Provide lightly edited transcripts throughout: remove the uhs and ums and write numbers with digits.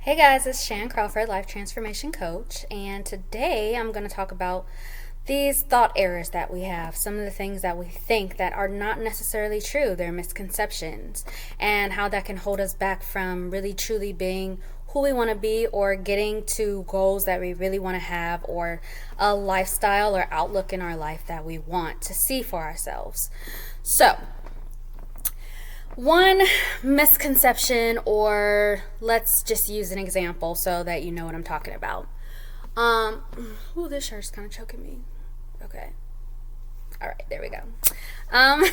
Hey guys, it's Chan Crawford, Life Transformation Coach, and today I'm going to talk about these thought errors that we have, some of the things that we think that are not necessarily true, they're misconceptions, and how that can hold us back from really truly being who we want to be or getting to goals that we really want to have or a lifestyle or outlook in our life that we want to see for ourselves. So, one misconception, or let's just use an example so that you know what I'm talking about. Um, this shirt's kind of choking me. Okay. All right, there we go. Um,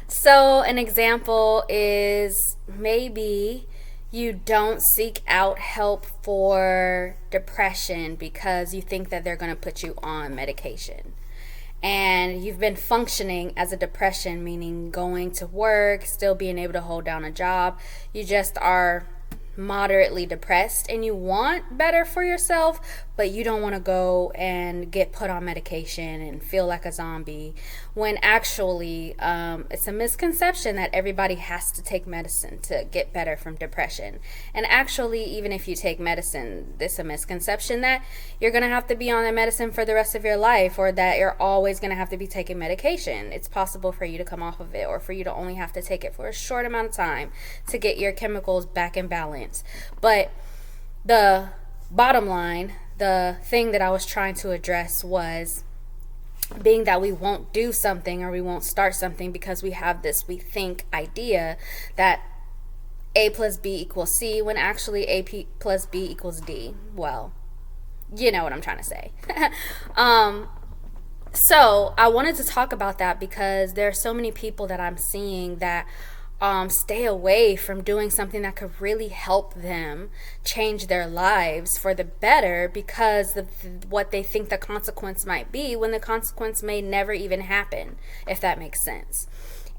so an example is maybe you don't seek out help for depression because you think that they're going to put you on medication, and you've been functioning as a depression, meaning going to work, still being able to hold down a job. You just are moderately depressed and you want better for yourself, but you don't want to go and get put on medication and feel like a zombie, when actually it's a misconception that everybody has to take medicine to get better from depression. And actually, even if you take medicine, it's a misconception that you're going to have to be on the medicine for the rest of your life, or that you're always going to have to be taking medication. It's possible for you to come off of it, or for you to only have to take it for a short amount of time to get your chemicals back in balance. But the bottom line, the thing that I was trying to address was being that we won't do something or we won't start something because we have this we think idea that A plus B equals C, when actually plus B equals D. Well, you know what I'm trying to say. So I wanted to talk about that because there are so many people that I'm seeing that stay away from doing something that could really help them change their lives for the better because of what they think the consequence might be, when the consequence may never even happen, if that makes sense.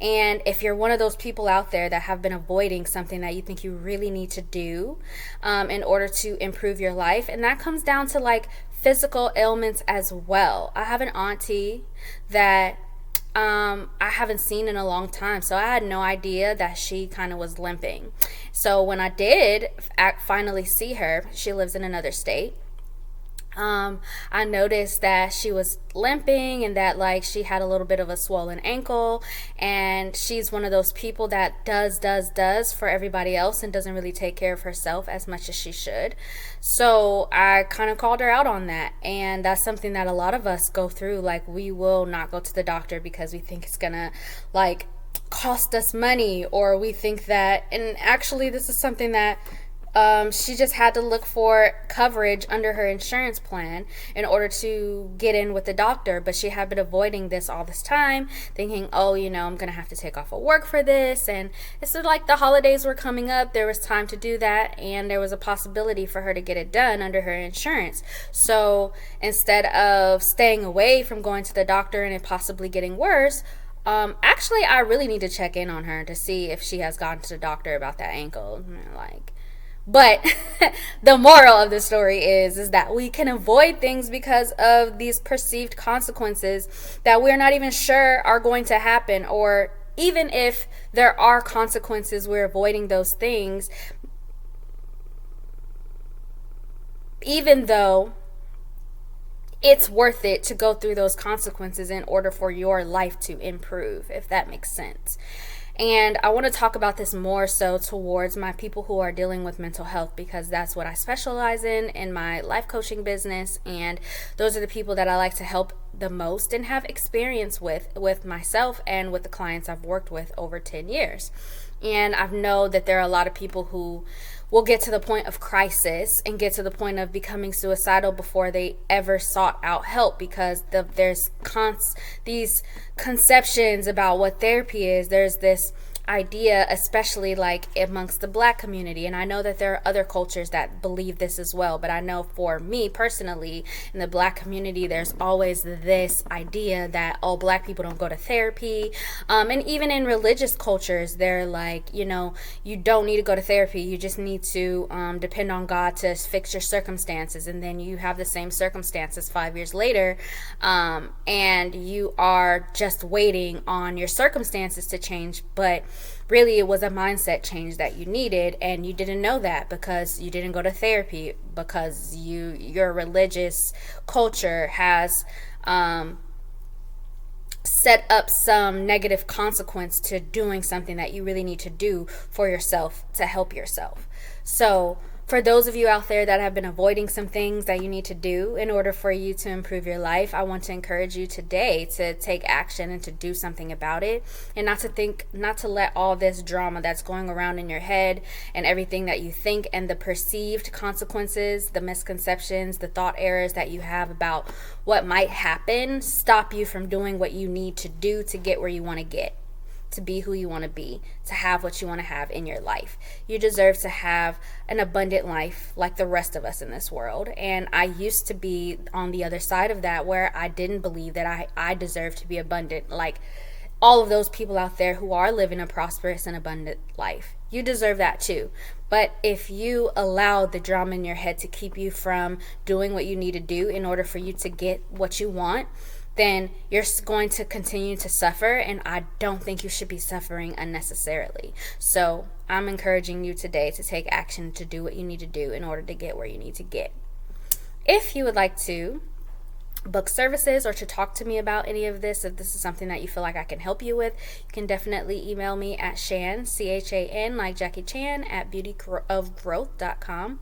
And if you're one of those people out there that have been avoiding something that you think you really need to do in order to improve your life, and that comes down to like physical ailments as well. I have an auntie that I haven't seen in a long time, so I had no idea that she kind of was limping. So when I did finally see her, she lives in another state. I noticed that she was limping and that like she had a little bit of a swollen ankle, and she's one of those people that does for everybody else and doesn't really take care of herself as much as she should. So I kind of called her out on that, and that's something that a lot of us go through. Like, we will not go to the doctor because we think it's gonna like cost us money, or we think that, and actually this is something that she just had to look for coverage under her insurance plan in order to get in with the doctor. But she had been avoiding this all this time, thinking, oh, I'm going to have to take off of work for this. And it's like the holidays were coming up. There was time to do that. And there was a possibility for her to get it done under her insurance. So instead of staying away from going to the doctor and it possibly getting worse, actually, I really need to check in on her to see if she has gone to the doctor about that ankle. But the moral of the story is that we can avoid things because of these perceived consequences that we're not even sure are going to happen. Or even if there are consequences, we're avoiding those things, even though it's worth it to go through those consequences in order for your life to improve, if that makes sense. And I want to talk about this more so towards my people who are dealing with mental health, because that's what I specialize in my life coaching business. And those are the people that I like to help the most and have experience with myself and with the clients I've worked with over 10 years. And I know that there are a lot of people who will get to the point of crisis and get to the point of becoming suicidal before they ever sought out help, because there's these conceptions about what therapy is. There's this idea, especially like amongst the Black community, and I know that there are other cultures that believe this as well, but I know for me personally, in the Black community, there's always this idea that, oh, Black people don't go to therapy, and even in religious cultures, they're like, you don't need to go to therapy, you just need to depend on God to fix your circumstances. And then you have the same circumstances 5 years later, and you are just waiting on your circumstances to change, but really it was a mindset change that you needed, and you didn't know that because you didn't go to therapy, because your religious culture has set up some negative consequence to doing something that you really need to do for yourself to help yourself. So for those of you out there that have been avoiding some things that you need to do in order for you to improve your life, I want to encourage you today to take action and to do something about it, and not to let all this drama that's going around in your head and everything that you think and the perceived consequences, the misconceptions, the thought errors that you have about what might happen stop you from doing what you need to do to get where you want to get, to be who you want to be, to have what you want to have in your life. You deserve to have an abundant life like the rest of us in this world. And I used to be on the other side of that, where I didn't believe that I deserved to be abundant like all of those people out there who are living a prosperous and abundant life. You deserve that too. But if you allow the drama in your head to keep you from doing what you need to do in order for you to get what you want, then you're going to continue to suffer, and I don't think you should be suffering unnecessarily. So I'm encouraging you today to take action, to do what you need to do in order to get where you need to get. If you would like to book services or to talk to me about any of this, if this is something that you feel like I can help you with, you can definitely email me at Chan, C-H-A-N, like Jackie Chan, at beautyofgrowth.com.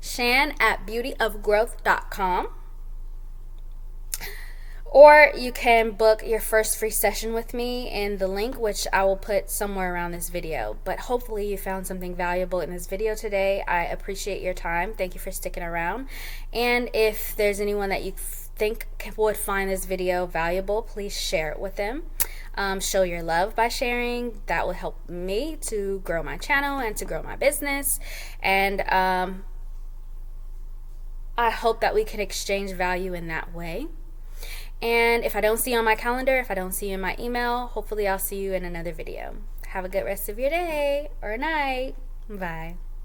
Chan at beautyofgrowth.com. Or you can book your first free session with me in the link, which I will put somewhere around this video. But hopefully you found something valuable in this video today. I appreciate your time. Thank you for sticking around. And if there's anyone that you think would find this video valuable, please share it with them. Show your love by sharing. That will help me to grow my channel and to grow my business. And I hope that we can exchange value in that way. And if I don't see you on my calendar, if I don't see you in my email, hopefully I'll see you in another video. Have a good rest of your day or night. Bye.